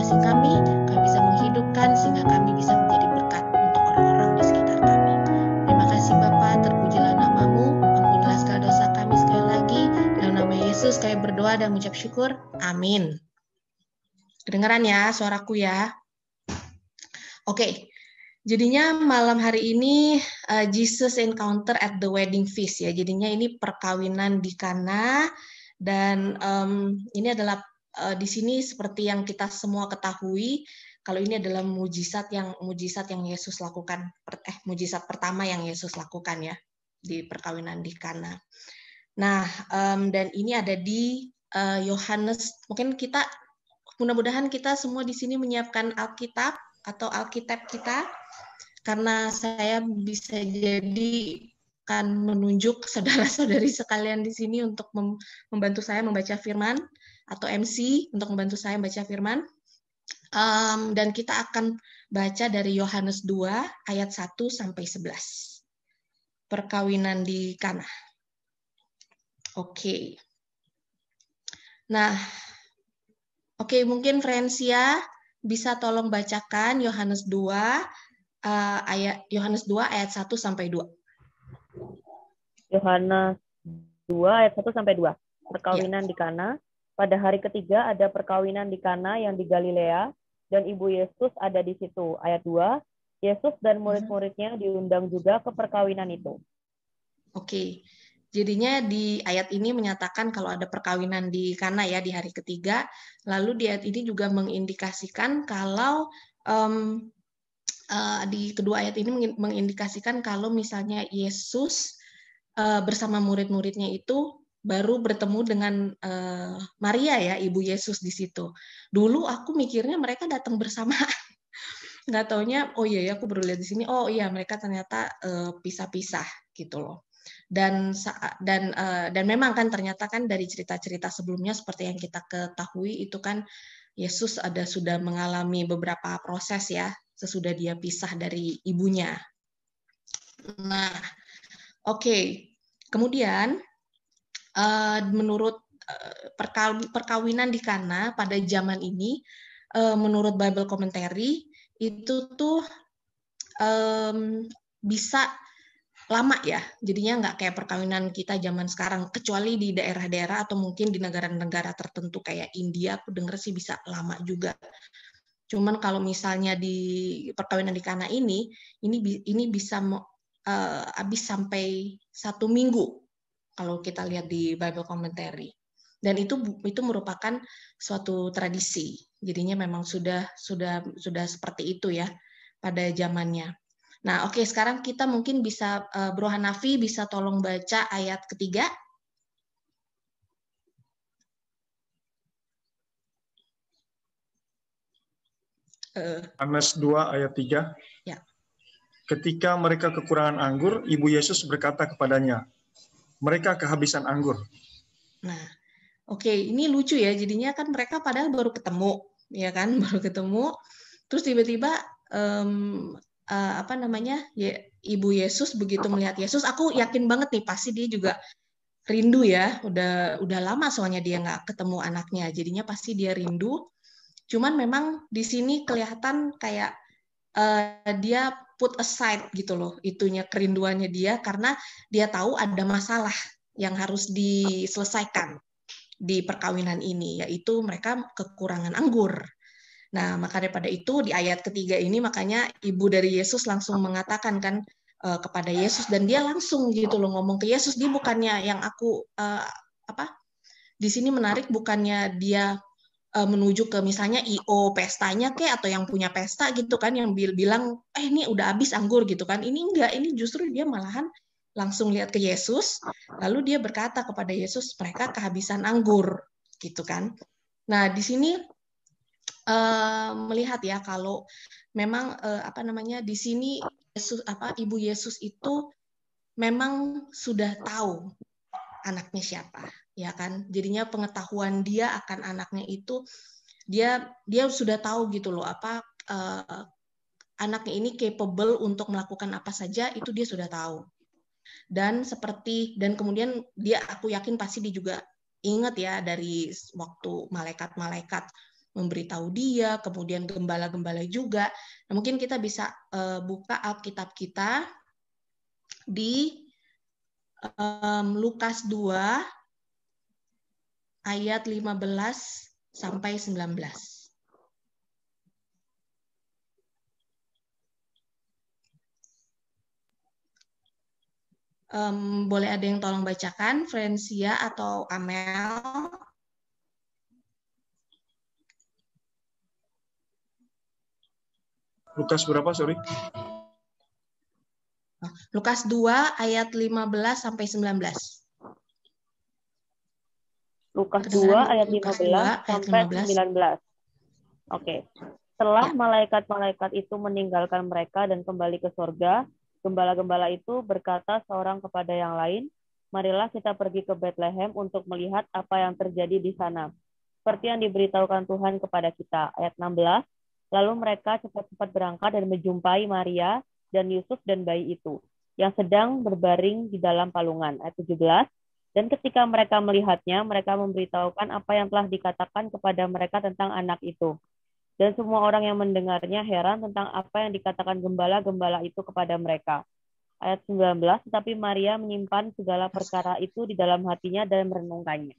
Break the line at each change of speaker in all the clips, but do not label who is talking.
mengasihi kami bisa menghidupkan sehingga kami bisa menjadi berkat untuk orang-orang di sekitar kami. Terima kasih Bapa, terpujilah namamu, ampunilah segala dosa kami sekali lagi. Dalam nama Yesus kami berdoa dan mengucap syukur. Amin. Kedengaran ya suaraku ya? Oke. Jadinya malam hari ini Jesus Encounter at the Wedding Feast ya. Jadinya ini perkawinan di Kana dan ini adalah di sini seperti yang kita semua ketahui, kalau ini adalah mujizat yang Yesus lakukan, mujizat pertama yang Yesus lakukan ya di perkawinan di Kana. Nah, dan ini ada di Yohanes. Mungkin kita mudah-mudahan kita semua di sini menyiapkan Alkitab atau Alkitab kita. Karena saya bisa jadi akan menunjuk saudara-saudari sekalian di sini untuk membantu saya membaca firman, atau MC untuk membantu saya membaca firman. Dan kita akan baca dari Yohanes 2 ayat 1 sampai 11. Perkawinan di Kana. Oke. Nah, oke, mungkin Francia bisa tolong bacakan Yohanes 2 Yohanes 2 ayat 1 sampai 2.
Yohanes 2 ayat 1 sampai 2. Perkawinan di Kana. Pada hari ketiga ada perkawinan di Kana yang di Galilea dan ibu Yesus ada di situ. Ayat 2. Yesus dan murid-muridnya diundang juga ke perkawinan itu.
Oke. Jadinya di ayat ini menyatakan kalau ada perkawinan di Kana ya di hari ketiga. Lalu di ayat ini juga mengindikasikan kalau di kedua ayat ini mengindikasikan kalau misalnya Yesus bersama murid-muridnya itu baru bertemu dengan Maria ya, ibu Yesus di situ. Dulu aku mikirnya mereka datang bersamaan. Nggak taunya, oh iya ya aku baru lihat di sini, oh iya mereka ternyata pisah-pisah gitu loh. Dan memang kan ternyata kan dari cerita-cerita sebelumnya seperti yang kita ketahui itu kan Yesus sudah mengalami beberapa proses ya sesudah dia pisah dari ibunya. Nah, oke. Kemudian menurut perkawinan di Kana pada zaman ini, menurut Bible Commentary itu tuh bisa lama ya, jadinya nggak kayak perkawinan kita zaman sekarang, kecuali di daerah-daerah atau mungkin di negara-negara tertentu kayak India, aku dengar sih bisa lama juga. Cuman kalau misalnya di perkawinan di Kana ini bisa habis sampai 1 minggu kalau kita lihat di Bible Commentary. Dan itu merupakan suatu tradisi. Jadinya memang sudah seperti itu ya pada zamannya. Nah, oke, sekarang kita mungkin bisa Bro Hanafi bisa tolong baca ayat ketiga.
Yohanes 2 ayat 3.
Ya.
Ketika mereka kekurangan anggur, ibu Yesus berkata kepadanya, mereka kehabisan anggur.
Nah, oke, ini lucu ya. Jadinya kan mereka padahal baru ketemu, ya kan, baru ketemu. Terus tiba-tiba Ibu Yesus begitu melihat Yesus, aku yakin banget nih pasti dia juga rindu ya. Udah lama soalnya dia nggak ketemu anaknya. Jadinya pasti dia rindu. Cuman memang di sini kelihatan kayak dia put aside gitu loh, itunya kerinduannya dia karena dia tahu ada masalah yang harus diselesaikan di perkawinan ini, yaitu mereka kekurangan anggur. Nah, maka daripada itu di ayat ketiga ini makanya ibu dari Yesus langsung mengatakan kan kepada Yesus dan dia langsung gitu loh ngomong ke Yesus, dia bukannya yang aku di sini menarik bukannya dia menuju ke misalnya IO pestanya kayak atau yang punya pesta gitu kan yang bilang ini udah habis anggur gitu kan, ini enggak, ini justru dia malahan langsung lihat ke Yesus lalu dia berkata kepada Yesus mereka kehabisan anggur gitu kan. Nah di sini melihat ya kalau memang di sini ibu Yesus itu memang sudah tahu anaknya siapa ya kan, jadinya pengetahuan dia akan anaknya itu dia sudah tahu gitu loh anaknya ini capable untuk melakukan apa saja, itu dia sudah tahu. Dan kemudian aku yakin pasti dia juga ingat ya dari waktu malaikat-malaikat memberitahu dia, kemudian gembala-gembala juga. Nah, mungkin kita bisa buka Alkitab kita di Lukas 2 ayat 15 sampai 19. Boleh ada yang tolong bacakan, Francia atau Amel?
Lukas berapa, sorry?
Lukas 2 ayat 15 sampai 19.
Lukas
Kedengaran
2 ayat
Lukas
15
2 ayat
sampai
15.
19. Oke. Setelah
Ya.
malaikat-malaikat itu meninggalkan mereka dan kembali ke surga, gembala-gembala itu berkata seorang kepada yang lain, "Marilah kita pergi ke Bethlehem untuk melihat apa yang terjadi di sana, seperti yang diberitahukan Tuhan kepada kita." Ayat 16. Lalu mereka cepat-cepat berangkat dan menjumpai Maria dan Yusuf dan bayi itu, yang sedang berbaring di dalam palungan. Ayat 17. Dan ketika mereka melihatnya, mereka memberitahukan apa yang telah dikatakan kepada mereka tentang anak itu. Dan semua orang yang mendengarnya heran tentang apa yang dikatakan gembala-gembala itu kepada mereka. Ayat 19, tetapi Maria menyimpan segala perkara itu di dalam hatinya dan merenungkannya.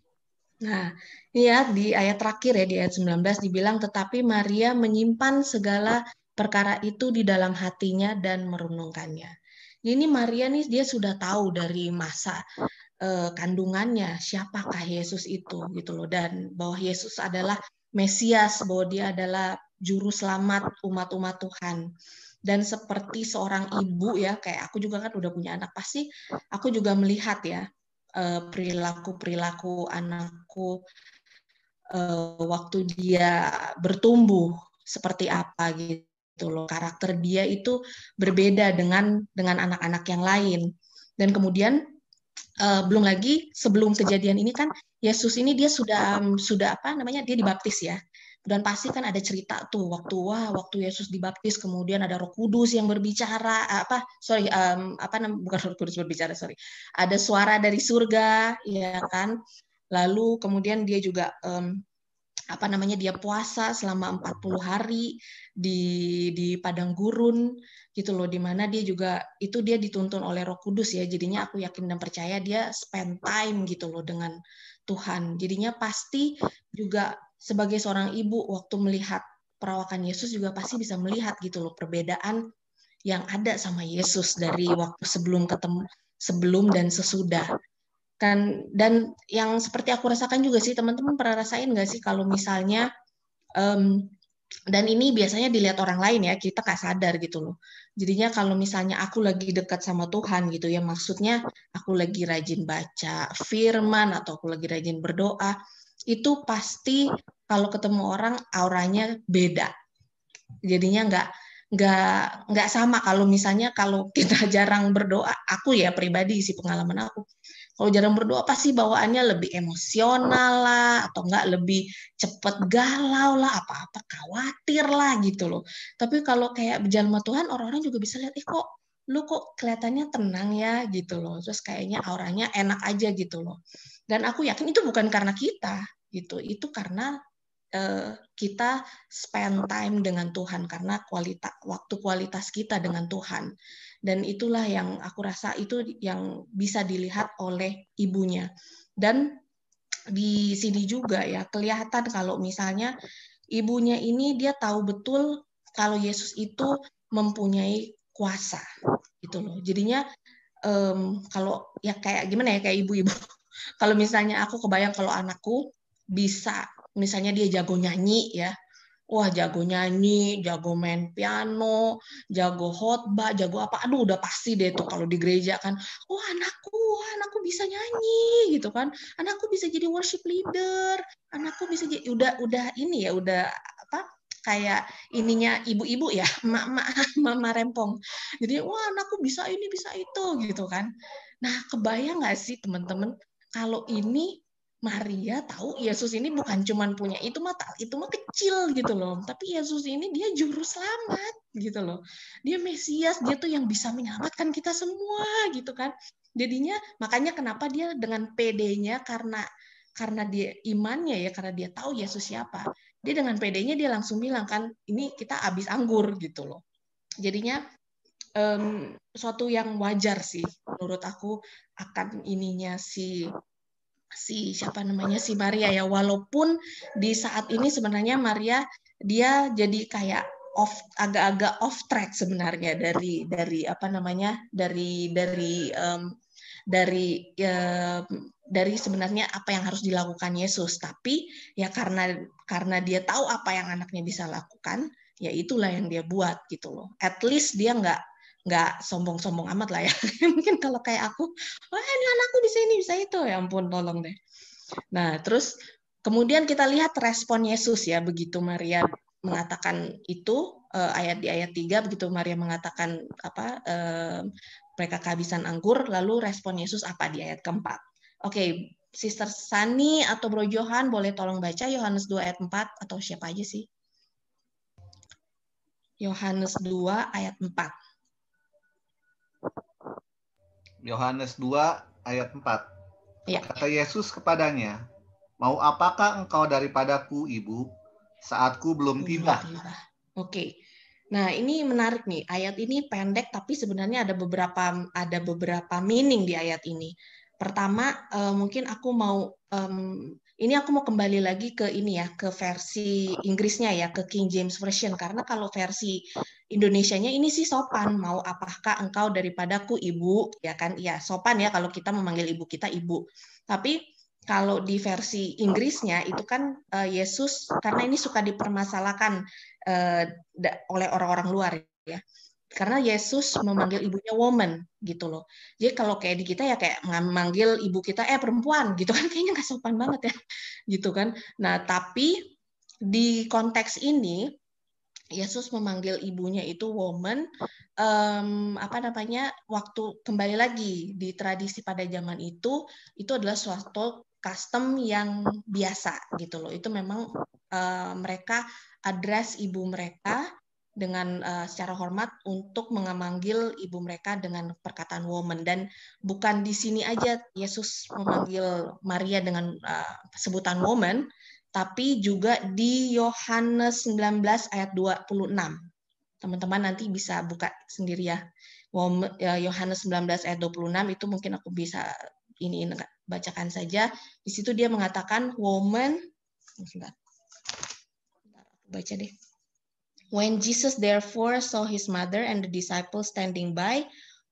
Nah, ya di ayat terakhir ya, di ayat 19 dibilang, tetapi Maria menyimpan segala perkara itu di dalam hatinya dan merenungkannya. Ini Maria nih, dia sudah tahu dari masa kandungannya siapakah Yesus itu gitu loh, dan bahwa Yesus adalah Mesias, bahwa dia adalah juru selamat umat-umat Tuhan. Dan seperti seorang ibu ya, kayak aku juga kan udah punya anak, pasti aku juga melihat ya perilaku-perilaku anakku waktu dia bertumbuh seperti apa gitu loh. Karakter dia itu berbeda dengan anak-anak yang lain. Dan kemudian belum lagi sebelum kejadian ini kan Yesus ini dia sudah apa namanya, dia dibaptis ya. Dan pasti kan ada cerita tuh waktu Yesus dibaptis, kemudian ada Roh Kudus yang berbicara, bukan Roh Kudus berbicara, ada suara dari surga, ya kan. Lalu kemudian dia juga dia puasa selama 40 hari di padang gurun gitu loh, di mana dia juga itu dia dituntun oleh Roh Kudus ya. Jadinya aku yakin dan percaya dia spend time gitu loh dengan Tuhan. Jadinya pasti juga sebagai seorang ibu waktu melihat perawakan Yesus juga pasti bisa melihat gitu loh perbedaan yang ada sama Yesus dari waktu sebelum dan sesudah. Kan, dan yang seperti aku rasakan juga sih, teman-teman pernah rasain nggak sih kalau misalnya dan ini biasanya dilihat orang lain ya, kita nggak sadar gitu loh. Jadinya kalau misalnya aku lagi dekat sama Tuhan gitu ya, maksudnya aku lagi rajin baca firman atau aku lagi rajin berdoa, itu pasti kalau ketemu orang auranya beda. Jadinya nggak sama kalau misalnya kalau kita jarang berdoa. Aku ya pribadi sih, pengalaman aku, kalau jarang berdoa pasti bawaannya lebih emosional lah, atau enggak lebih cepet galau lah, apa-apa khawatir lah gitu loh. Tapi kalau kayak berjalan sama Tuhan, orang-orang juga bisa lihat, kok lu kok kelihatannya tenang ya gitu loh. Terus kayaknya auranya enak aja gitu loh. Dan aku yakin itu bukan karena kita gitu, itu karena kita spend time dengan Tuhan, karena kualitas kita dengan Tuhan. Dan itulah yang aku rasa itu yang bisa dilihat oleh ibunya. Dan di sini juga ya kelihatan kalau misalnya ibunya ini dia tahu betul kalau Yesus itu mempunyai kuasa gitu loh. Jadinya kalau ya kayak gimana ya, kayak ibu-ibu kalau misalnya aku kebayang kalau anakku bisa, misalnya dia jago nyanyi ya, wah jago nyanyi, jago main piano, jago khotbah, jago apa, aduh udah pasti deh tuh kalau di gereja kan, wah anakku bisa nyanyi gitu kan, anakku bisa jadi worship leader, anakku bisa jadi, udah ini ya, udah apa, kayak ininya ibu-ibu ya, mama rempong. Jadi wah anakku bisa ini bisa itu gitu kan. Nah kebayang nggak sih teman-teman kalau ini Maria tahu Yesus ini bukan cuman punya itu mah kecil gitu loh, tapi Yesus ini dia juru selamat gitu loh, dia Mesias, dia tuh yang bisa menyelamatkan kita semua gitu kan. Jadinya makanya kenapa dia dengan PD-nya, karena dia imannya ya, karena dia tahu Yesus siapa, dia dengan pedenya dia langsung bilang kan, ini kita habis anggur gitu loh. Jadinya suatu yang wajar sih menurut aku akan ininya si siapa namanya si Maria ya, walaupun di saat ini sebenarnya Maria dia jadi kayak agak-agak off track sebenarnya dari apa namanya dari sebenarnya apa yang harus dilakukan Yesus, tapi ya karena dia tahu apa yang anaknya bisa lakukan, ya itulah yang dia buat gitu loh. At least dia nggak sombong-sombong amat lah ya. Mungkin kalau kayak aku, wah ini anakku bisa ini bisa itu, ya ampun tolong deh. Nah terus kemudian kita lihat respon Yesus ya, begitu Maria mengatakan itu, di ayat 3 begitu Maria mengatakan apa mereka kehabisan anggur, lalu respon Yesus apa di ayat keempat. Oke, Sister Sani atau Bro Johan boleh tolong baca Yohanes 2 ayat 4 atau siapa aja sih? Yohanes 2 ayat 4.
Yohanes 2 ayat 4.
Ya.
Kata Yesus kepadanya, "Mau apakah engkau daripadaku, Ibu? Saatku belum tiba."
Oke. Nah, ini menarik nih. Ayat ini pendek tapi sebenarnya ada beberapa meaning di ayat ini. Pertama, mungkin aku mau kembali lagi ke ini ya, ke versi Inggrisnya ya, ke King James Version, karena kalau versi Indonesianya ini sih sopan, mau apakah engkau daripadaku Ibu, ya kan? Ya, sopan ya kalau kita memanggil ibu kita Ibu. Tapi kalau di versi Inggrisnya itu kan Yesus, karena ini suka dipermasalahkan oleh orang-orang luar ya. Karena Yesus memanggil ibunya woman gitu loh. Jadi kalau kayak di kita ya kayak memanggil ibu kita perempuan gitu kan, kayaknya nggak sopan banget ya gitu kan. Nah tapi di konteks ini Yesus memanggil ibunya itu woman, waktu kembali lagi di tradisi pada zaman itu adalah suatu custom yang biasa gitu loh. Itu memang mereka address ibu mereka dengan secara hormat untuk memanggil ibu mereka dengan perkataan woman, dan bukan di sini aja Yesus memanggil Maria dengan sebutan woman, tapi juga di Yohanes 19 ayat 26. Teman-teman nanti bisa buka sendiri ya. Yohanes 19 ayat 26 itu mungkin aku bisa ini bacakan saja. Di situ dia mengatakan woman, baca deh. When Jesus therefore saw his mother and the disciples standing by,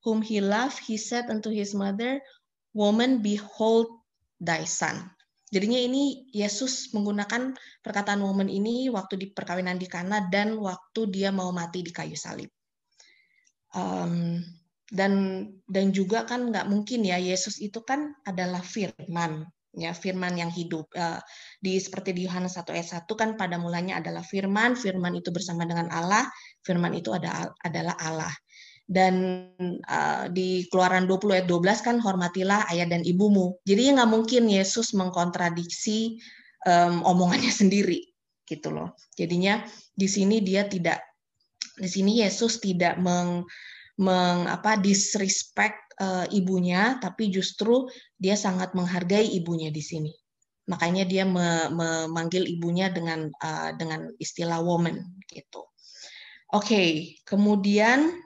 whom he loved, he said unto his mother, Woman, behold thy son. Jadinya ini Yesus menggunakan perkataan woman ini waktu di perkawinan di Kana dan waktu dia mau mati di kayu salib. Dan juga kan nggak mungkin ya, Yesus itu kan adalah firman. Ya, firman yang hidup. Seperti di Yohanes 1 ayat 1 kan pada mulanya adalah firman, firman itu bersama dengan Allah, firman itu adalah Allah. Dan di Keluaran 20 ayat 12 kan hormatilah ayah dan ibumu. Jadi nggak mungkin Yesus mengkontradiksi omongannya sendiri gitu loh. Jadinya di sini Yesus tidak disrespect ibunya, tapi justru dia sangat menghargai ibunya di sini. Makanya dia memanggil ibunya dengan istilah woman gitu. Oke, kemudian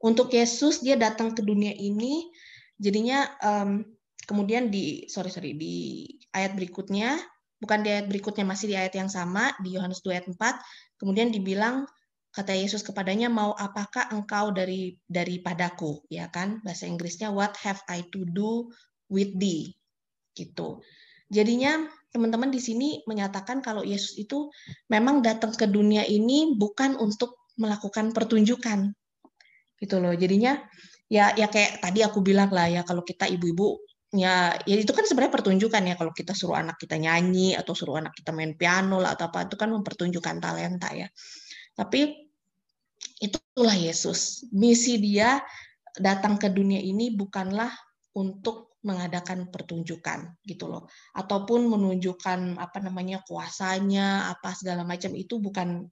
untuk Yesus dia datang ke dunia ini, jadinya kemudian di ayat berikutnya, bukan di ayat berikutnya, masih di ayat yang sama di Yohanes 2 ayat 4, kemudian dibilang, kata Yesus kepadanya, mau apakah engkau daripadaku, ya kan? Bahasa Inggrisnya what have I to do with thee, gitu. Jadinya teman-teman di sini menyatakan kalau Yesus itu memang datang ke dunia ini bukan untuk melakukan pertunjukan, gitu loh. Jadinya ya kayak tadi aku bilang lah ya, kalau kita ibu-ibu ya itu kan sebenarnya pertunjukan ya, kalau kita suruh anak kita nyanyi atau suruh anak kita main piano lah atau apa, itu kan mempertunjukkan talenta ya. Tapi itulah Yesus. Misi dia datang ke dunia ini bukanlah untuk mengadakan pertunjukan gitu loh, ataupun menunjukkan kuasanya apa segala macam, itu bukan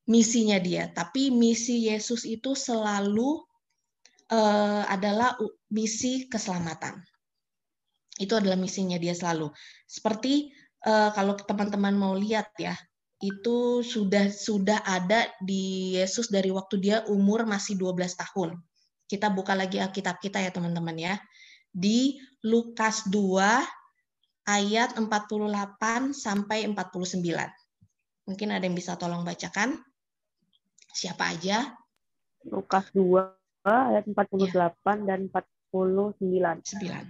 misinya dia. Tapi misi Yesus itu selalu adalah misi keselamatan. Itu adalah misinya dia selalu. Seperti kalau teman-teman mau lihat ya, itu sudah ada di Yesus dari waktu dia umur masih 12 tahun. Kita buka lagi Alkitab kita ya teman-teman ya. Di Lukas 2 ayat 48 sampai 49. Mungkin ada yang bisa tolong bacakan? Siapa aja?
Lukas 2 ayat 48 dan 49.
9,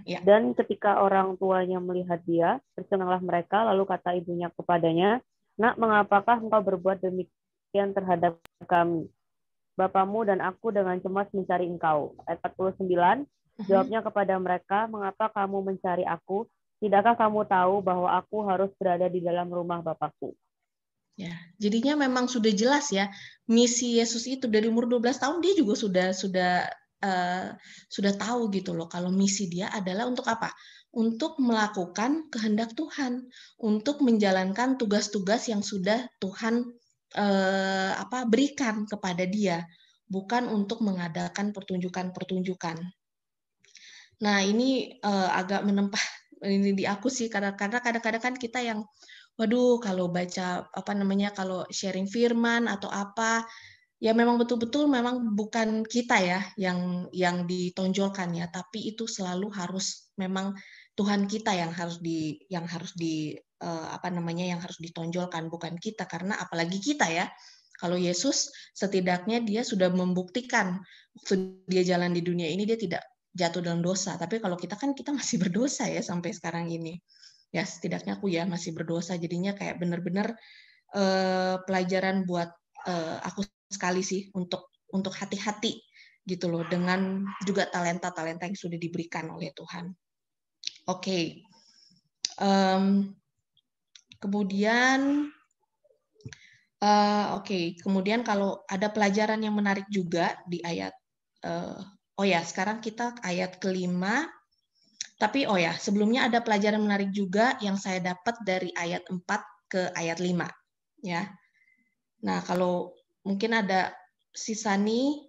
ya.
Dan ketika orang tuanya melihat dia, tercenganglah mereka, lalu kata ibunya kepadanya, "Nak, mengapakah engkau berbuat demikian terhadap kami? Bapamu dan aku dengan cemas mencari engkau." Ayat 49, jawabnya kepada mereka, "Mengapa kamu mencari aku? Tidakkah kamu tahu bahwa aku harus berada di dalam rumah Bapakku?"
Ya, jadinya memang sudah jelas ya, misi Yesus itu dari umur 12 tahun dia juga sudah tahu gitu loh kalau misi dia adalah untuk apa? Untuk melakukan kehendak Tuhan, untuk menjalankan tugas-tugas yang sudah Tuhan berikan kepada dia, bukan untuk mengadakan pertunjukan-pertunjukan. Nah, ini agak menempah ini di aku sih karena kadang-kadang kan kita yang waduh, kalau baca kalau sharing firman atau apa, ya memang betul-betul memang bukan kita ya yang ditonjolkan ya, tapi itu selalu harus memang Tuhan kita yang harus ditonjolkan, bukan kita, karena apalagi kita ya. Kalau Yesus setidaknya dia sudah membuktikan waktu dia jalan di dunia ini dia tidak jatuh dalam dosa, tapi kalau kita kan kita masih berdosa ya sampai sekarang ini. Ya setidaknya aku ya masih berdosa, jadinya kayak benar-benar pelajaran buat aku sekali sih untuk hati-hati gitu loh dengan juga talenta-talenta yang sudah diberikan oleh Tuhan. Oke. Kemudian kalau ada pelajaran yang menarik juga di ayat sekarang kita ayat kelima. Tapi sebelumnya ada pelajaran menarik juga yang saya dapat dari ayat 4 ke ayat 5 ya. Nah, kalau mungkin ada Sisani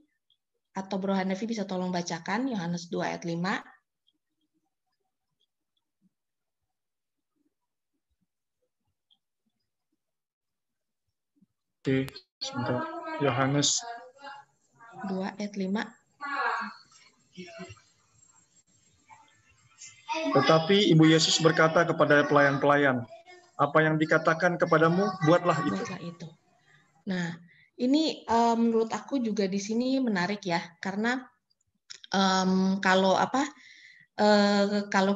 atau Bro Hanafi bisa tolong bacakan Yohanes 2 ayat 5.
Oke, sebentar. Yohanes
2 ayat 5.
Tetapi Ibu Yesus berkata kepada pelayan-pelayan, "Apa yang dikatakan kepadamu, buatlah itu."
Buatlah itu. Nah, ini menurut aku juga di sini menarik ya, karena kalau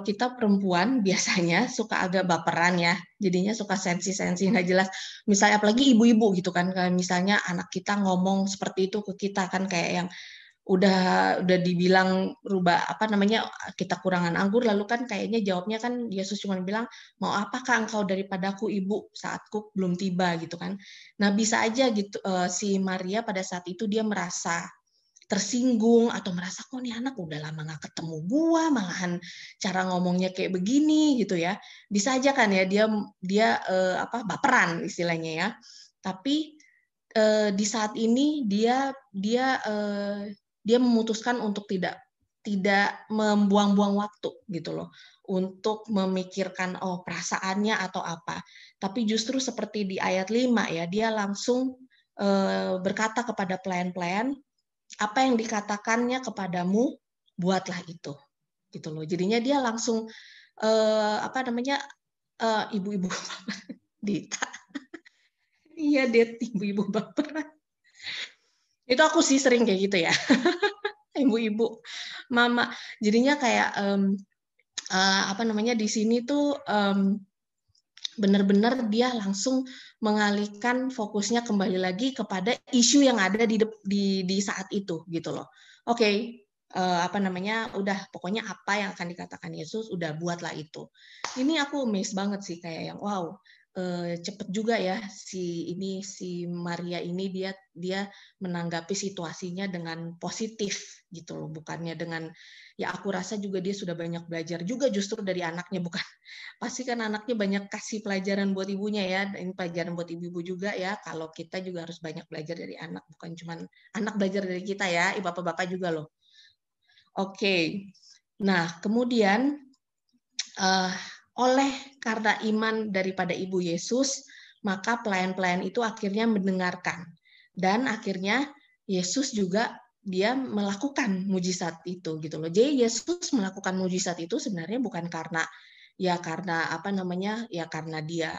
kita perempuan biasanya suka agak baperan ya, jadinya suka sensi-sensi nggak jelas. Misalnya apalagi ibu-ibu gitu kan, kayak misalnya anak kita ngomong seperti itu ke kita kan kayak yang udah dibilang kita kurangan anggur, lalu kan kayaknya jawabnya kan Yesus cuma bilang, "Mau apakah engkau daripadaku ibu, saatku belum tiba," gitu kan. Nah bisa aja gitu si Maria pada saat itu dia merasa tersinggung atau merasa kok nih anak udah lama nggak ketemu gua, malahan cara ngomongnya kayak begini gitu ya. Bisa aja kan ya dia baperan istilahnya ya. Tapi di saat ini dia memutuskan untuk tidak membuang-buang waktu gitu loh untuk memikirkan perasaannya atau apa. Tapi justru seperti di ayat 5 ya, dia langsung berkata kepada pelayan-pelayan, apa yang dikatakannya kepadamu, buatlah itu. Gitu loh. Jadinya dia langsung ibu-ibu Dita. Iya, dia ibu-ibu baperan. Itu aku sih sering kayak gitu ya. Ibu-ibu, mama. Jadinya kayak di sini tuh benar-benar dia langsung mengalihkan fokusnya kembali lagi kepada isu yang ada di saat itu gitu loh. Oke, udah pokoknya apa yang akan dikatakan Yesus udah buatlah itu. Ini aku amazed banget sih kayak yang wow, cepet juga ya si Maria ini dia menanggapi situasinya dengan positif gitu loh, bukannya dengan ya aku rasa juga dia sudah banyak belajar juga justru dari anaknya, bukan pasti kan anaknya banyak kasih pelajaran buat ibunya ya, ini pelajaran buat ibu-ibu juga ya, kalau kita juga harus banyak belajar dari anak, bukan cuma anak belajar dari kita ya, bapak-bapak juga loh. Oke. Nah, kemudian oleh karena iman daripada Ibu Yesus, maka pelayan-pelayan itu akhirnya mendengarkan. Dan akhirnya Yesus juga dia melakukan mujizat itu gitu loh. Jadi Yesus melakukan mujizat itu sebenarnya bukan karena karena dia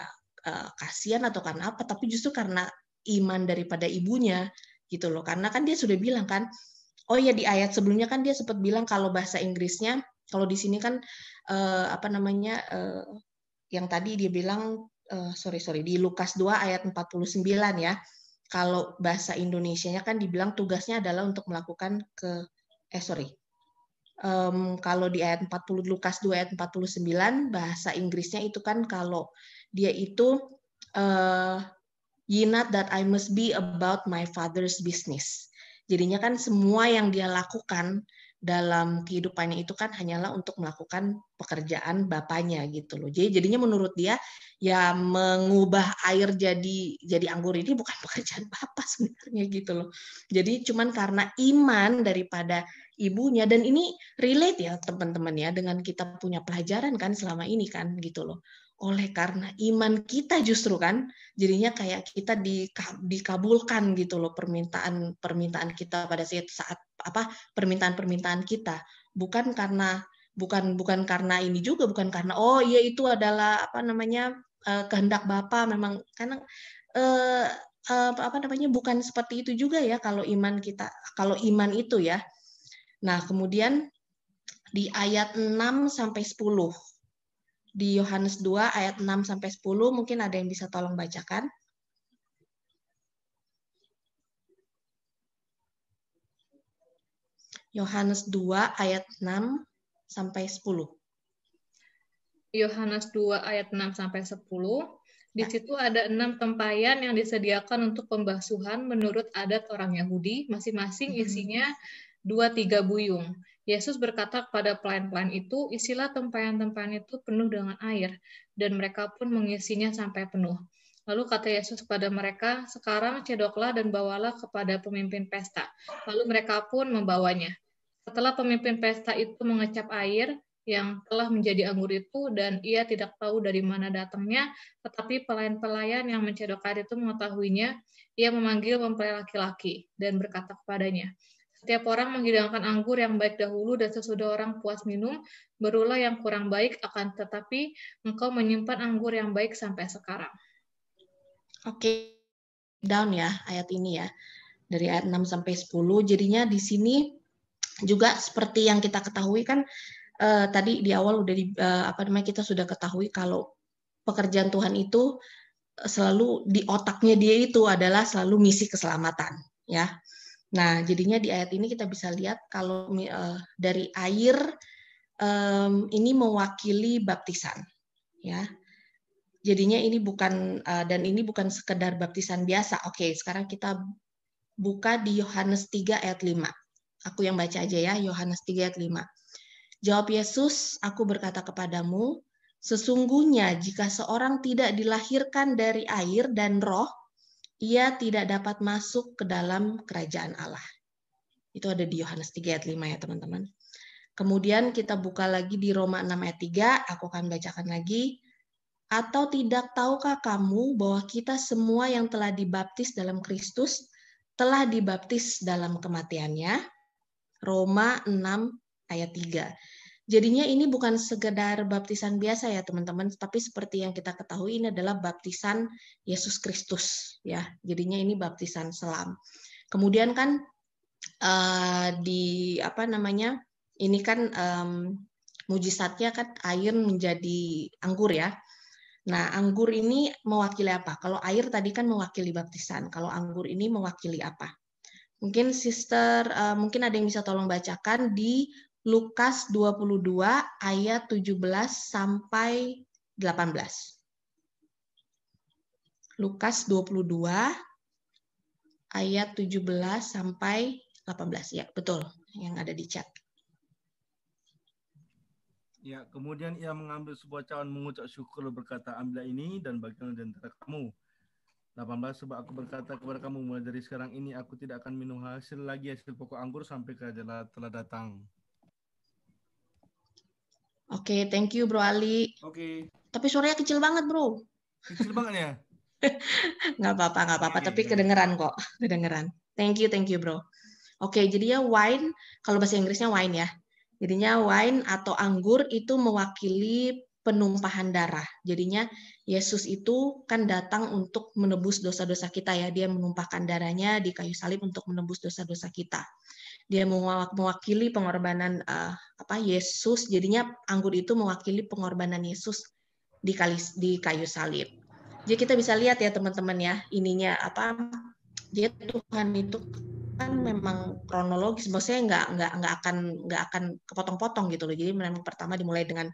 kasihan atau karena apa, tapi justru karena iman daripada ibunya gitu loh. Karena kan dia sudah bilang kan, oh ya di ayat sebelumnya kan dia sempat bilang kalau bahasa Inggrisnya, kalau di sini kan yang tadi dia bilang di Lukas 2 ayat 49 ya. Kalau bahasa Indonesianya kan dibilang tugasnya adalah untuk melakukan kalau di ayat 40 Lukas 2 ayat 49 bahasa Inggrisnya itu kan kalau dia itu ye not that I must be about my father's business. Jadinya kan semua yang dia lakukan dalam kehidupannya itu kan hanyalah untuk melakukan pekerjaan bapaknya gitu loh. Jadi jadinya menurut dia ya mengubah air jadi anggur ini bukan pekerjaan bapak sebenarnya gitu loh. Jadi cuman karena iman daripada ibunya, dan ini relate ya teman-teman ya dengan kita punya pelajaran kan selama ini kan gitu loh. Oleh karena iman kita justru kan jadinya kayak kita dikabulkan gitu loh permintaan kita pada saat permintaan kita, bukan karena ini juga, bukan karena oh iya itu adalah kehendak Bapa memang, karena bukan seperti itu juga ya kalau iman itu ya. Nah, kemudian di ayat 6 sampai 10 di Yohanes 2 ayat 6 sampai 10 mungkin ada yang bisa tolong bacakan. Yohanes 2 ayat 6 sampai 10.
Yohanes 2 ayat 6 sampai 10. Di situ ada 6 tempayan yang disediakan untuk pembasuhan menurut adat orang Yahudi, masing-masing isinya 2-3 buyung. Yesus berkata kepada pelayan-pelayan itu, isilah tempayan-tempayan itu penuh dengan air, dan mereka pun mengisinya sampai penuh. Lalu kata Yesus kepada mereka, sekarang cedoklah dan bawalah kepada pemimpin pesta. Lalu mereka pun membawanya. Setelah pemimpin pesta itu mengecap air yang telah menjadi anggur itu, dan ia tidak tahu dari mana datangnya, tetapi pelayan-pelayan yang mencedok air itu mengetahuinya, ia memanggil mempelai laki-laki dan berkata kepadanya, setiap orang menghidangkan anggur yang baik dahulu, dan sesudah orang puas minum, barulah yang kurang baik, akan tetapi engkau menyimpan anggur yang baik sampai sekarang.
Oke, down ya ayat ini ya. Dari ayat 6 sampai 10. Jadinya di sini juga seperti yang kita ketahui kan tadi di awal udah kita sudah ketahui kalau pekerjaan Tuhan itu selalu di otaknya dia itu adalah selalu misi keselamatan ya. Nah, jadinya di ayat ini kita bisa lihat kalau dari air ini mewakili baptisan ya. Jadinya ini bukan dan ini bukan sekedar baptisan biasa. Oke, sekarang kita buka di Yohanes 3 ayat 5. Aku yang baca aja ya, Yohanes 3 ayat 5. Jawab Yesus, aku berkata kepadamu, sesungguhnya jika seorang tidak dilahirkan dari air dan roh, ia tidak dapat masuk ke dalam kerajaan Allah. Itu ada di Yohanes 3 ayat 5 ya teman-teman. Kemudian kita buka lagi di Roma 6 ayat 3, aku akan bacakan lagi. Atau tidak tahukah kamu bahwa kita semua yang telah dibaptis dalam Kristus telah dibaptis dalam kematiannya? Roma 6 ayat 3. Jadinya ini bukan sekedar baptisan biasa ya teman-teman, tapi seperti yang kita ketahui ini adalah baptisan Yesus Kristus ya. Jadinya ini baptisan selam. Kemudian kan ini kan mujizatnya kan air menjadi anggur ya. Nah, anggur ini mewakili apa? Kalau air tadi kan mewakili baptisan. Kalau anggur ini mewakili apa? Mungkin mungkin ada yang bisa tolong bacakan di Lukas 22 ayat 17 sampai 18. Lukas 22 ayat 17 sampai 18. Ya, betul. Yang ada di chat.
Ya, kemudian ia mengambil sebuah cawan mengucap syukur berkata, ambillah ini dan bagilah di antara kamu. 18, sebab aku berkata kepada kamu, mulai dari sekarang ini aku tidak akan minum hasil pokok anggur sampai kerajaan Allah telah datang.
Oke, thank you Bro Ali.
Oke.
Tapi suaranya kecil banget Bro.
Kecil banget ya?
Nggak apa-apa.
Oke,
Tapi kedengeran kok. Kedengeran. Thank you Bro. Oke, jadinya wine, kalau bahasa Inggrisnya wine ya. Jadinya wine atau anggur itu mewakili penumpahan darah. Jadinya Yesus itu kan datang untuk menebus dosa-dosa kita ya. Dia menumpahkan darahnya di kayu salib untuk menebus dosa-dosa kita. Dia mewakili pengorbanan Yesus. Jadinya anggur itu mewakili pengorbanan Yesus di kayu salib. Jadi kita bisa lihat ya teman-teman ya, ininya dia Tuhan itu kan memang kronologis, maksudnya nggak akan kepotong-potong gitu loh. Jadi memang pertama dimulai dengan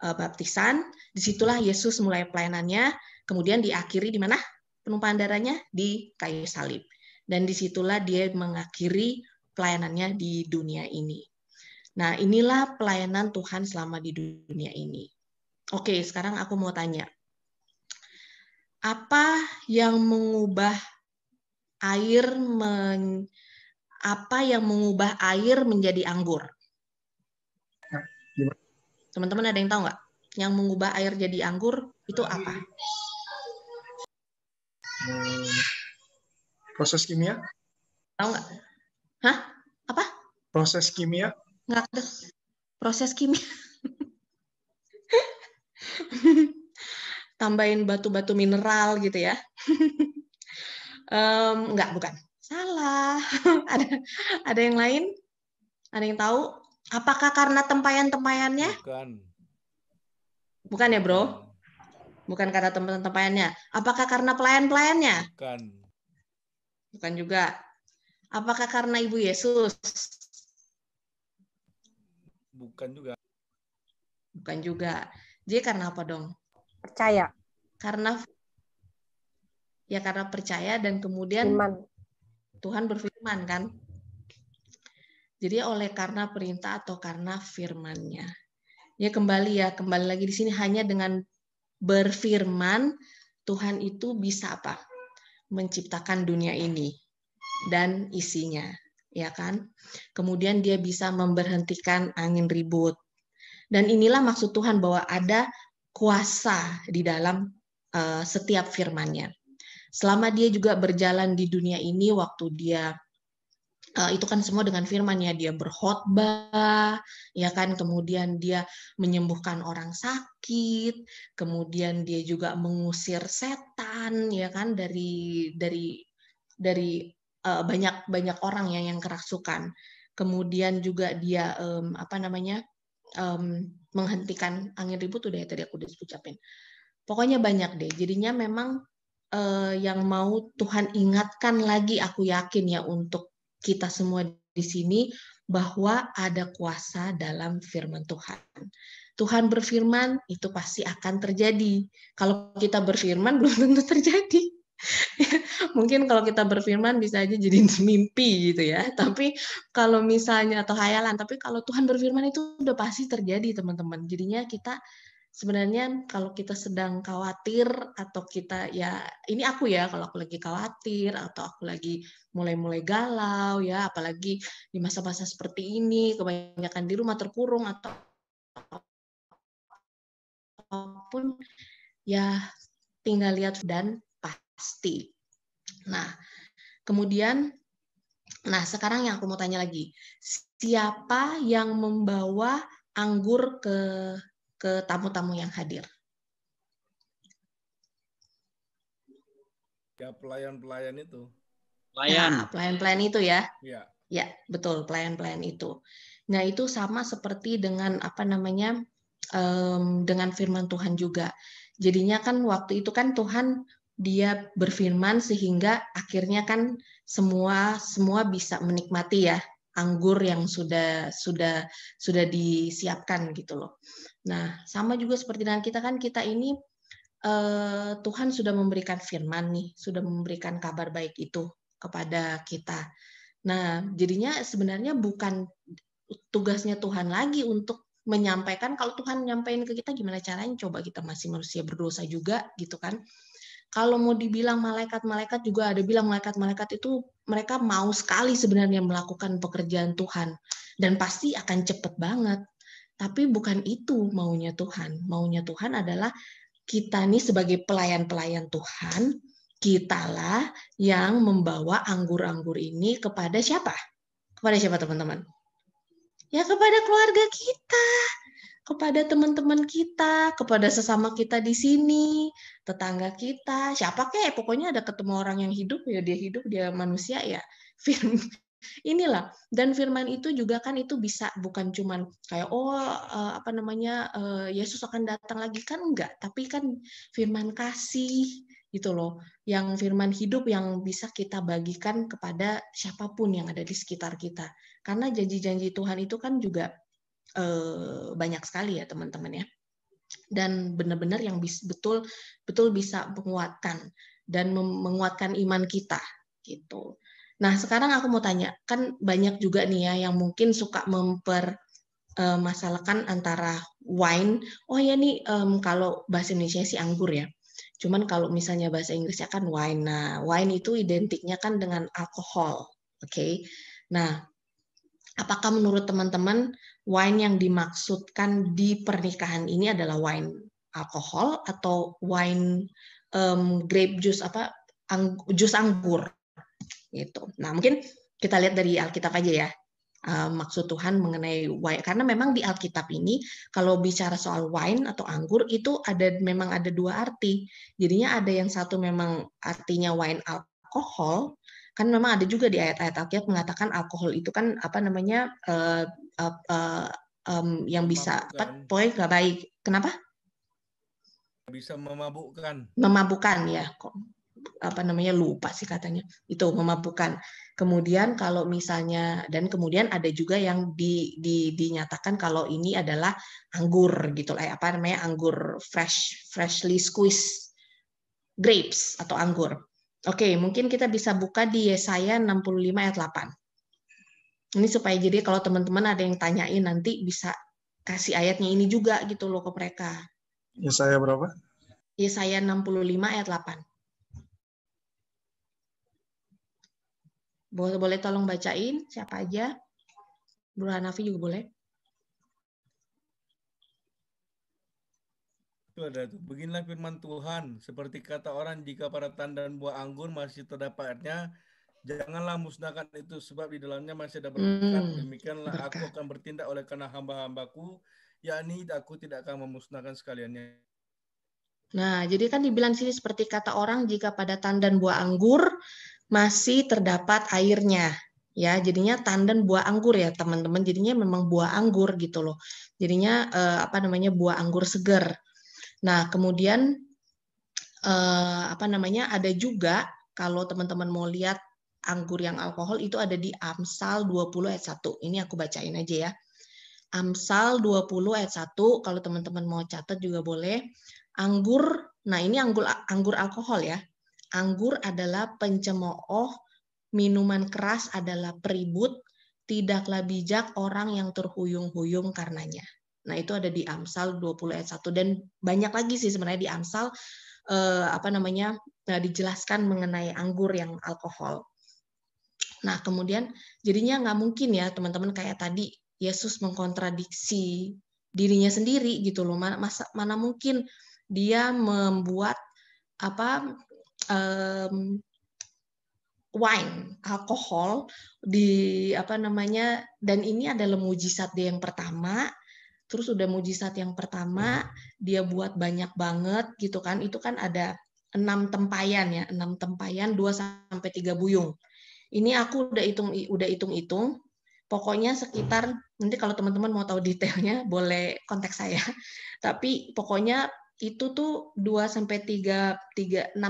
baptisan, disitulah Yesus mulai pelayanannya, kemudian diakhiri di mana? Penumpahan darahnya di kayu salib, dan disitulah dia mengakhiri pelayanannya di dunia ini. Nah, inilah pelayanan Tuhan selama di dunia ini. Oke, sekarang aku mau tanya, apa yang mengubah air menjadi anggur? Teman-teman ada yang tahu nggak? Yang mengubah air jadi anggur itu apa?
Proses kimia?
Tahu nggak? Hah? Apa?
Proses kimia?
Nggak ada. Proses kimia. Tambahin batu-batu mineral gitu ya. Enggak, bukan. Salah. Ada yang lain? Ada yang tahu? Apakah karena tempayan-tempayannya?
Bukan.
Bukan ya, Bro? Bukan karena tempayan-tempayannya. Apakah karena pelayan-pelayannya?
Bukan.
Bukan juga. Apakah karena Ibu Yesus?
Bukan juga.
Bukan juga. Jadi karena apa dong?
Percaya.
Karena percaya dan kemudian
Iman.
Tuhan berfirman kan. Jadi karena perintah atau karena firman-Nya. Ya kembali lagi di sini hanya dengan berfirman Tuhan itu bisa apa? Menciptakan dunia ini dan isinya, ya kan? Kemudian dia bisa memberhentikan angin ribut. Dan inilah maksud Tuhan bahwa ada kuasa di dalam setiap firman-Nya. Selama dia juga berjalan di dunia ini, waktu dia itu kan semua dengan firman-Nya, dia berkhotbah, ya kan, kemudian dia menyembuhkan orang sakit, kemudian dia juga mengusir setan, ya kan, dari banyak orang yang kerasukan. Kemudian juga dia menghentikan angin ribut, udah ya tadi aku udah ucapin. Pokoknya banyak deh. Jadinya memang yang mau Tuhan ingatkan lagi, aku yakin ya, untuk kita semua di sini, bahwa ada kuasa dalam firman Tuhan. Tuhan berfirman, itu pasti akan terjadi. Kalau kita berfirman, belum tentu terjadi. Mungkin kalau kita berfirman bisa aja jadi mimpi gitu ya. Tapi kalau misalnya, atau hayalan, tapi kalau Tuhan berfirman itu udah pasti terjadi, teman-teman. Jadinya kita sebenarnya kalau kita sedang khawatir, atau kita ini aku ya, kalau aku lagi khawatir atau aku lagi mulai galau ya, apalagi di masa-masa seperti ini, kebanyakan di rumah terkurung atau apapun ya, tinggal lihat dan pasti. Nah, kemudian sekarang yang aku mau tanya lagi, siapa yang membawa anggur ke tamu-tamu yang hadir?
Ya, pelayan-pelayan itu.
Pelayan-pelayan itu ya?
Ya.
Ya, betul, pelayan-pelayan itu. Nah, itu sama seperti dengan dengan firman Tuhan juga. Jadinya kan waktu itu kan Tuhan dia berfirman sehingga akhirnya kan semua bisa menikmati ya anggur yang sudah disiapkan gitu loh. Nah, sama juga seperti dengan kita kan, kita ini Tuhan sudah memberikan firman nih, sudah memberikan kabar baik itu kepada kita. Nah, jadinya sebenarnya bukan tugasnya Tuhan lagi untuk menyampaikan. Kalau Tuhan nyampaikan ke kita, gimana caranya? Coba, kita masih manusia berdosa juga gitu kan. Kalau mau dibilang malaikat juga ada bilang, malaikat itu mereka mau sekali sebenarnya melakukan pekerjaan Tuhan, dan pasti akan cepat banget. Tapi bukan itu maunya Tuhan. Maunya Tuhan adalah kita nih sebagai pelayan-pelayan Tuhan, kitalah yang membawa anggur-anggur ini kepada siapa? Kepada siapa teman-teman? Ya kepada keluarga kita, kepada teman-teman kita, kepada sesama kita di sini, tetangga kita, siapa kek, pokoknya ada ketemu orang yang hidup, ya dia manusia ya. Inilah, dan firman itu juga kan itu bisa bukan cuman kayak Yesus akan datang lagi, kan enggak, tapi kan firman kasih gitu loh, yang firman hidup yang bisa kita bagikan kepada siapapun yang ada di sekitar kita, karena janji-janji Tuhan itu kan juga banyak sekali ya teman-teman ya, dan benar-benar yang betul bisa menguatkan dan menguatkan iman kita gitu. Nah, sekarang aku mau tanya, kan banyak juga nih ya yang mungkin suka mempermasalahkan antara wine, oh ya nih kalau bahasa Indonesia sih anggur ya, cuman kalau misalnya bahasa Inggrisnya kan wine. Nah, wine itu identiknya kan dengan alkohol, oke? Nah, apakah menurut teman-teman wine yang dimaksudkan di pernikahan ini adalah wine alkohol atau wine grape juice jus anggur? Gitu. Nah, mungkin kita lihat dari Alkitab aja ya, maksud Tuhan mengenai wine, karena memang di Alkitab ini kalau bicara soal wine atau anggur itu memang ada dua arti. Jadinya ada yang satu memang artinya wine alkohol, kan memang ada juga di ayat-ayat Alkitab mengatakan alkohol itu kan yang bisa pokoknya nggak baik. Kenapa?
Bisa memabukkan.
Memabukkan ya, kok lupa sih katanya, itu memabukkan. Kemudian kalau misalnya, dan kemudian ada juga yang dinyatakan kalau ini adalah anggur gitu lah, anggur freshly squeezed grapes atau anggur. Oke, mungkin kita bisa buka di Yesaya 65 ayat 8. Ini supaya jadi kalau teman-teman ada yang tanyain nanti bisa kasih ayatnya ini juga gitu loh ke mereka.
Yesaya berapa?
Yesaya 65 ayat 8. Boleh tolong bacain, siapa aja? Bro Hanafi juga boleh.
Itu ada tuh. Beginilah firman Tuhan, seperti kata orang, jika pada tandan buah anggur masih terdapatnya, janganlah musnahkan itu, sebab di dalamnya masih ada berkat. Demikianlah berkat. Aku akan bertindak oleh karena hamba-hambaku, yakni aku tidak akan memusnahkan sekaliannya.
Nah, jadi kan dibilang sini seperti kata orang, jika pada tandan buah anggur masih terdapat airnya, ya jadinya tandan buah anggur ya teman-teman, jadinya memang buah anggur gitu loh, jadinya buah anggur segar. Nah kemudian ada juga kalau teman-teman mau lihat anggur yang alkohol itu ada di Amsal 20 ayat 1. Ini aku bacain aja ya. Amsal 20 ayat 1, kalau teman-teman mau catat juga boleh. Anggur, nah ini anggur alkohol ya. Anggur adalah pencemooh, minuman keras adalah peribut, tidaklah bijak orang yang terhuyung-huyung karenanya. Nah, itu ada di Amsal 20 ayat 1, dan banyak lagi sih sebenarnya di Amsal dijelaskan mengenai anggur yang alkohol. Nah, kemudian jadinya nggak mungkin ya teman-teman kayak tadi Yesus mengkontradiksi dirinya sendiri gitu loh. Mana mungkin dia membuat wine alkohol dan ini adalah mujizat dia yang pertama. Terus udah mujizat yang pertama dia buat banyak banget gitu kan, itu kan ada 6 tempayan ya, 6 tempayan 2-3 buyung. Ini aku udah hitung-hitung, pokoknya sekitar, nanti kalau teman-teman mau tahu detailnya boleh kontak saya, tapi pokoknya itu tuh 6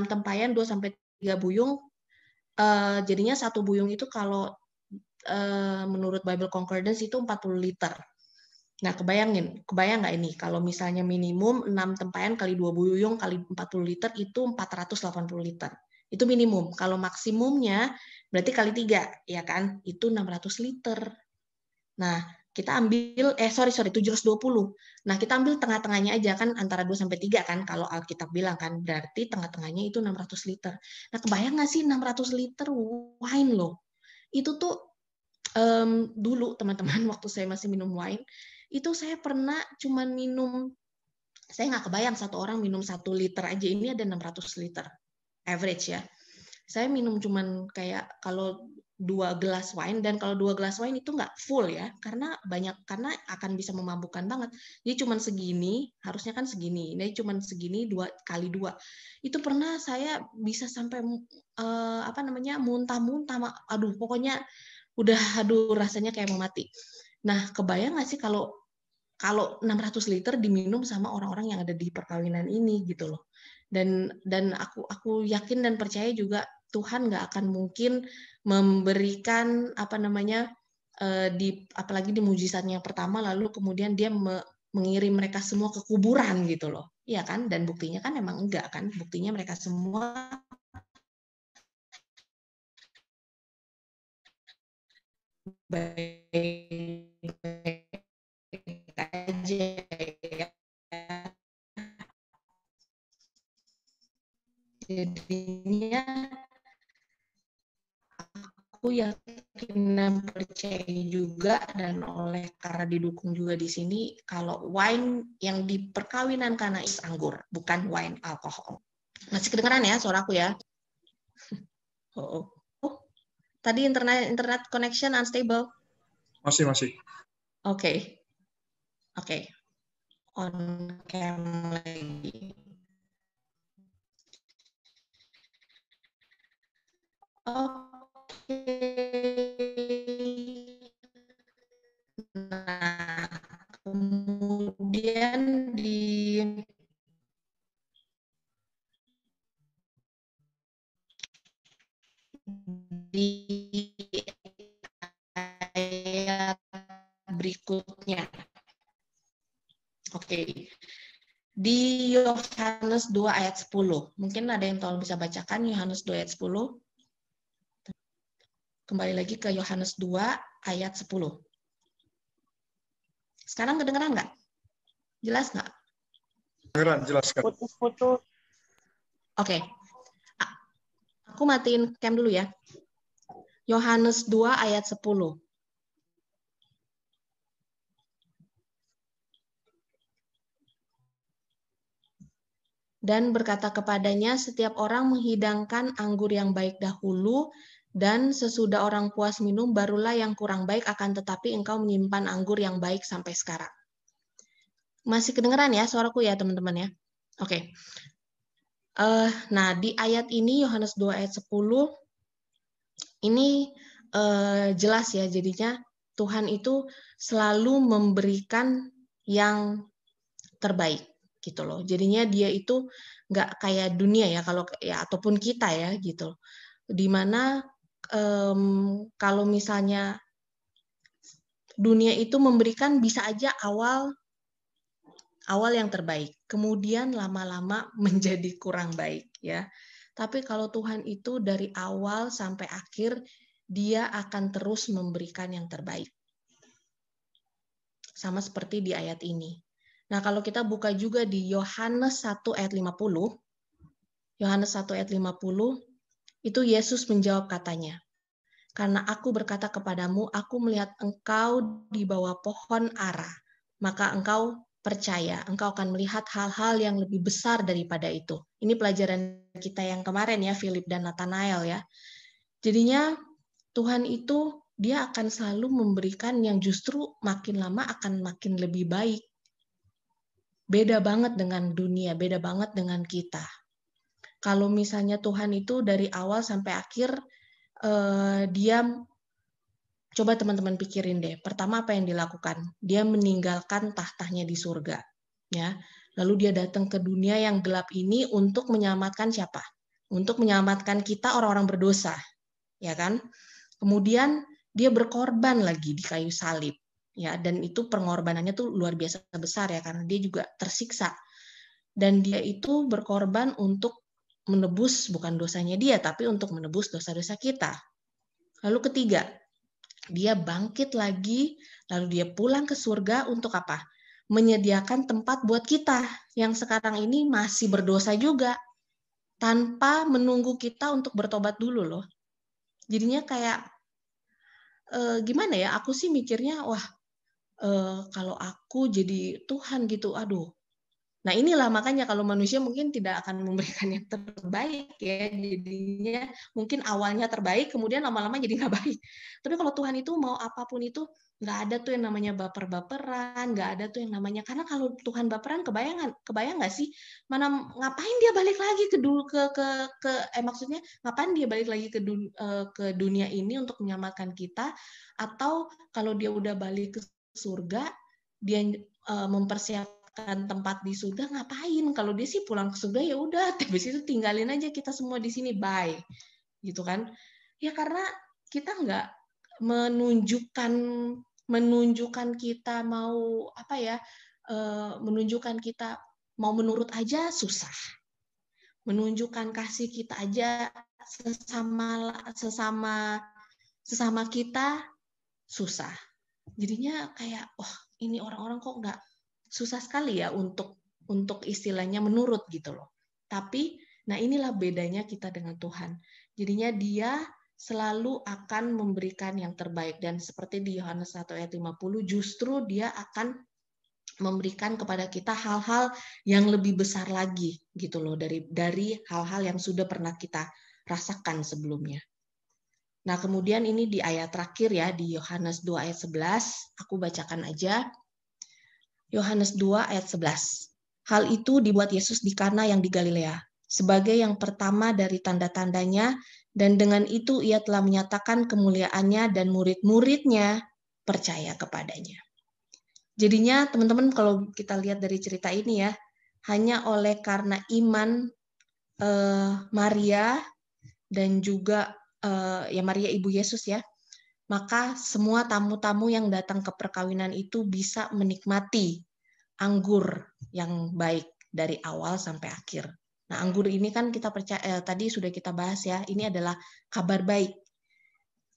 tempayan 2-3 buyung, jadinya 1 buyung itu kalau menurut Bible Concordance itu 40 liter. Nah, kebayang nggak ini kalau misalnya minimum 6 tempayan kali 2 buyung kali 40 liter itu 480 liter. Itu minimum. Kalau maksimumnya berarti kali 3, ya kan? Itu 600 liter. Nah, kita ambil 720. Nah, kita ambil tengah-tengahnya aja kan, antara 2 sampai 3 kan kalau Alkitab bilang kan. Berarti tengah-tengahnya itu 600 liter. Nah, kebayang nggak sih 600 liter wine loh. Itu tuh dulu teman-teman waktu saya masih minum wine, itu saya pernah cuman minum, saya nggak kebayang satu orang minum 1 liter aja, ini ada 600 liter average ya. Saya minum cuman kayak kalau 2 gelas wine, dan kalau 2 gelas wine itu nggak full ya, karena akan bisa memabukkan banget. Jadi cuman segini, harusnya kan segini, ini cuman segini 2 kali 2. Itu pernah saya bisa sampai muntah-muntah, aduh pokoknya rasanya kayak mau mati. Nah, kebayang nggak sih kalau 600 liter diminum sama orang-orang yang ada di perkawinan ini gitu loh. Dan aku yakin dan percaya juga Tuhan nggak akan mungkin memberikan apalagi di mujizatnya yang pertama lalu kemudian dia mengirim mereka semua ke kuburan gitu loh. Iya kan? Dan buktinya kan emang enggak kan? Buktinya mereka semua baik aja ya. Jadinya aku yakin dan percaya juga, dan karena didukung juga di sini, kalau wine yang di perkawinan Kana itu anggur, bukan wine alkohol. Masih kedengeran ya suaraku ya? Oh. Tadi internet connection unstable?
Masih.
Oke. On cam lagi. Oke. Nah, kemudian di ayat berikutnya. Oke. Di Yohanes 2 ayat 10. Mungkin ada yang tolong bisa bacakan Yohanes 2 ayat 10. Kembali lagi ke Yohanes 2 ayat 10. Sekarang kedengeran nggak? Jelas nggak?
Kedengeran, jelaskan.
Putus-putus.
Oke. Aku matiin cam dulu ya. Yohanes 2 ayat 10. Dan berkata kepadanya, setiap orang menghidangkan anggur yang baik dahulu, dan sesudah orang puas minum, barulah yang kurang baik, akan tetapi engkau menyimpan anggur yang baik sampai sekarang. Masih kedengeran ya suaraku ya teman-teman ya? Oke. Nah, di ayat ini, Yohanes 2 ayat 10, ini jelas ya, jadinya Tuhan itu selalu memberikan yang terbaik. Gitu loh. Jadinya dia itu nggak kayak dunia ya, kalau ya ataupun kita ya gitu. Dimana kalau misalnya dunia itu memberikan bisa aja awal yang terbaik, kemudian lama-lama menjadi kurang baik ya. Tapi kalau Tuhan itu dari awal sampai akhir dia akan terus memberikan yang terbaik. Sama seperti di ayat ini. Nah, kalau kita buka juga di Yohanes 1 ayat 50, Yohanes 1 ayat 50, itu Yesus menjawab katanya, karena aku berkata kepadamu, aku melihat engkau di bawah pohon ara, maka engkau percaya, engkau akan melihat hal-hal yang lebih besar daripada itu. Ini pelajaran kita yang kemarin ya, Philip dan Nathanael ya. Jadinya Tuhan itu, dia akan selalu memberikan yang justru makin lama akan makin lebih baik. Beda banget dengan dunia, beda banget dengan kita. Kalau misalnya Tuhan itu dari awal sampai akhir, dia, coba teman-teman pikirin deh, pertama apa yang dilakukan? Dia meninggalkan tahtanya di surga. Ya. Lalu dia datang ke dunia yang gelap ini untuk menyelamatkan siapa? Untuk menyelamatkan kita orang-orang berdosa. Ya kan? Kemudian dia berkorban lagi di kayu salib. Ya, dan itu pengorbanannya tuh luar biasa besar ya, karena dia juga tersiksa. Dan dia itu berkorban untuk menebus bukan dosanya dia, tapi untuk menebus dosa-dosa kita. Lalu ketiga, dia bangkit lagi, lalu dia pulang ke surga untuk apa? Menyediakan tempat buat kita yang sekarang ini masih berdosa juga, tanpa menunggu kita untuk bertobat dulu loh. Jadinya kayak gimana ya? Aku sih mikirnya, wah, kalau aku jadi Tuhan gitu, aduh. Nah inilah makanya kalau manusia mungkin tidak akan memberikan yang terbaik ya, jadinya mungkin awalnya terbaik, kemudian lama-lama jadi nggak baik. Tapi kalau Tuhan itu mau apapun itu, nggak ada tuh yang namanya baper-baperan, nggak ada tuh yang namanya, karena kalau Tuhan baperan, kebayang nggak sih, mana ngapain dia balik lagi maksudnya ngapain dia balik lagi ke dunia ini untuk menyelamatkan kita, atau kalau dia udah balik ke surga, dia mempersiapkan tempat di surga, ngapain? Kalau dia sih pulang ke surga ya udah, habis itu tinggalin aja kita semua di sini, bye, gitu kan? Ya karena kita nggak menunjukkan kita mau apa ya? Menunjukkan kita mau menurut aja susah. Menunjukkan kasih kita aja sesama kita susah. Jadinya kayak, ini orang-orang kok nggak, susah sekali ya untuk istilahnya menurut gitu loh. Tapi, nah inilah bedanya kita dengan Tuhan. Jadinya dia selalu akan memberikan yang terbaik. Dan seperti di Yohanes 1 ayat 50, justru dia akan memberikan kepada kita hal-hal yang lebih besar lagi gitu loh, dari hal-hal yang sudah pernah kita rasakan sebelumnya. Nah, kemudian ini di ayat terakhir ya, di Yohanes 2 ayat 11, aku bacakan aja. Yohanes 2 ayat 11. Hal itu dibuat Yesus di Kana yang di Galilea, sebagai yang pertama dari tanda-tandanya, dan dengan itu ia telah menyatakan kemuliaannya dan murid-muridnya percaya kepadanya. Jadinya teman-teman kalau kita lihat dari cerita ini ya, hanya oleh karena iman Maria dan juga ya Maria ibu Yesus ya, maka semua tamu-tamu yang datang ke perkawinan itu bisa menikmati anggur yang baik dari awal sampai akhir. Nah, anggur ini kan kita percaya tadi sudah kita bahas ya, ini adalah kabar baik.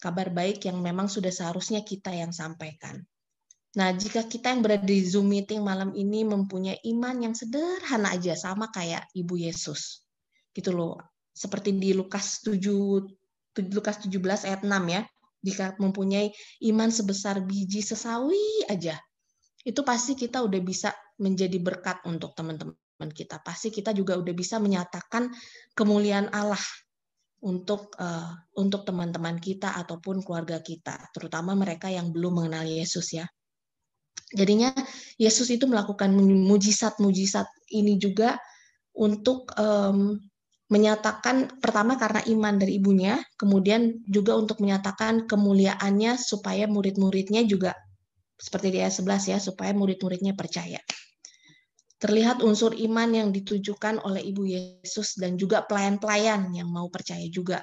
Kabar baik yang memang sudah seharusnya kita yang sampaikan. Nah, jika kita yang berada di Zoom meeting malam ini mempunyai iman yang sederhana aja, sama kayak Ibu Yesus. Gitu loh. Seperti di Lukas 17 ayat 6 ya. Jika mempunyai iman sebesar biji sesawi aja, itu pasti kita udah bisa menjadi berkat untuk teman-teman kita. Pasti kita juga udah bisa menyatakan kemuliaan Allah untuk teman-teman kita ataupun keluarga kita, terutama mereka yang belum mengenal Yesus ya. Jadinya Yesus itu melakukan mujizat-mujizat ini juga untuk menyatakan, pertama karena iman dari ibunya, kemudian juga untuk menyatakan kemuliaannya supaya murid-muridnya juga, seperti di ayat 11 ya, supaya murid-muridnya percaya. Terlihat unsur iman yang ditujukan oleh Ibu Yesus dan juga pelayan-pelayan yang mau percaya juga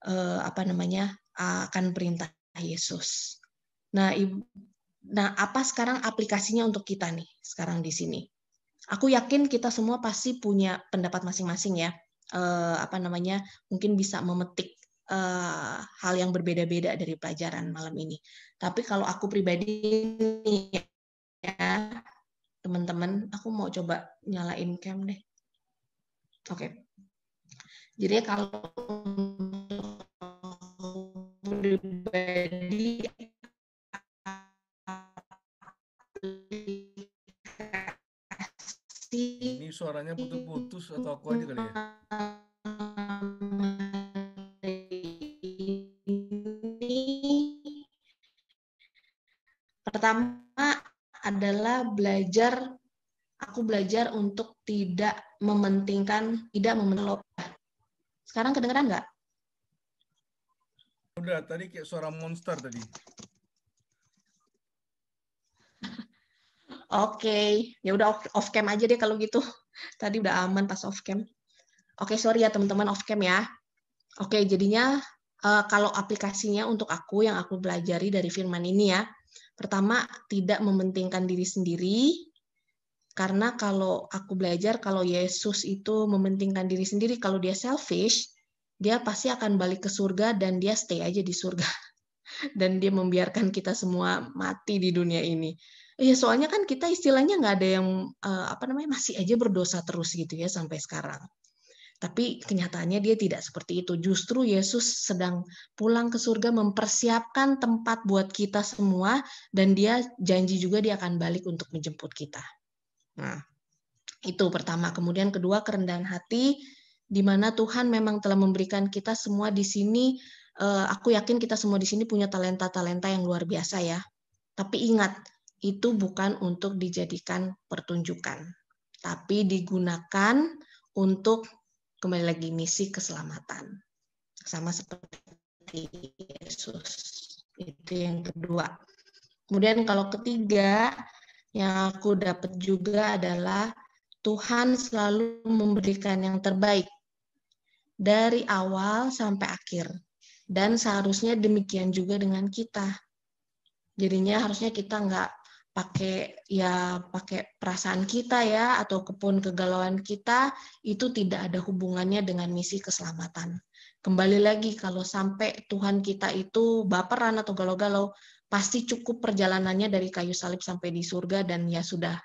akan perintah Yesus. Nah, apa sekarang aplikasinya untuk kita nih sekarang di sini? Aku yakin kita semua pasti punya pendapat masing-masing ya. Mungkin bisa memetik hal yang berbeda-beda dari pelajaran malam ini. Tapi kalau aku pribadi nih ya, teman-teman, aku mau coba nyalain cam deh. Oke. Jadi kalau pribadi
ini suaranya putus-putus atau aku aja kali ya?
Pertama adalah aku belajar untuk tidak mementingkan Sekarang kedengeran nggak?
Udah, tadi kayak suara monster tadi.
Oke, ya udah off cam aja deh kalau gitu. Tadi udah aman pas off cam. Oke, sorry ya teman-teman, off cam ya. Oke, jadinya kalau aplikasinya untuk aku yang aku pelajari dari firman ini ya. Pertama, tidak mementingkan diri sendiri. Karena kalau aku belajar, kalau Yesus itu mementingkan diri sendiri, kalau dia selfish, dia pasti akan balik ke surga dan dia stay aja di surga. Dan dia membiarkan kita semua mati di dunia ini. Ya soalnya kan kita istilahnya nggak ada yang masih aja berdosa terus gitu ya sampai sekarang. Tapi kenyataannya dia tidak seperti itu. Justru Yesus sedang pulang ke surga mempersiapkan tempat buat kita semua, dan dia janji juga dia akan balik untuk menjemput kita. Nah, itu pertama. Kemudian kedua, kerendahan hati, di mana Tuhan memang telah memberikan kita semua di sini. Aku yakin kita semua di sini punya talenta-talenta yang luar biasa ya. Tapi ingat, itu bukan untuk dijadikan pertunjukan, tapi digunakan untuk kembali lagi misi keselamatan. Sama seperti Yesus. Itu yang kedua. Kemudian kalau ketiga, yang aku dapat juga adalah Tuhan selalu memberikan yang terbaik dari awal sampai akhir. Dan seharusnya demikian juga dengan kita. Jadinya harusnya kita nggak pakai perasaan kita ya, ataupun kegalauan kita, itu tidak ada hubungannya dengan misi keselamatan. Kembali lagi, kalau sampai Tuhan kita itu baperan atau galau-galau, pasti cukup perjalanannya dari kayu salib sampai di surga, dan ya sudah,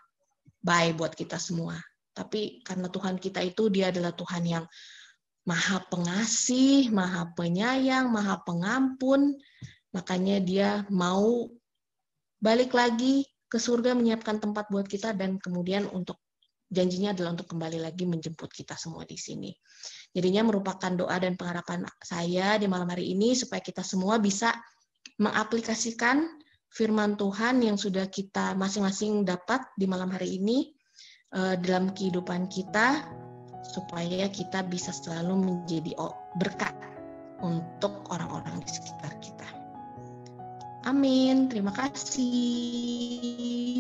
bye buat kita semua. Tapi karena Tuhan kita itu, dia adalah Tuhan yang Maha Pengasih, Maha Penyayang, Maha Pengampun, makanya dia mau balik lagi ke surga menyiapkan tempat buat kita, dan kemudian untuk janjinya adalah untuk kembali lagi menjemput kita semua di sini. Jadinya merupakan doa dan pengharapan saya di malam hari ini supaya kita semua bisa mengaplikasikan firman Tuhan yang sudah kita masing-masing dapat di malam hari ini dalam kehidupan kita, supaya kita bisa selalu menjadi berkat untuk orang-orang di sekitar kita. Amin. Terima kasih.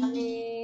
Amin.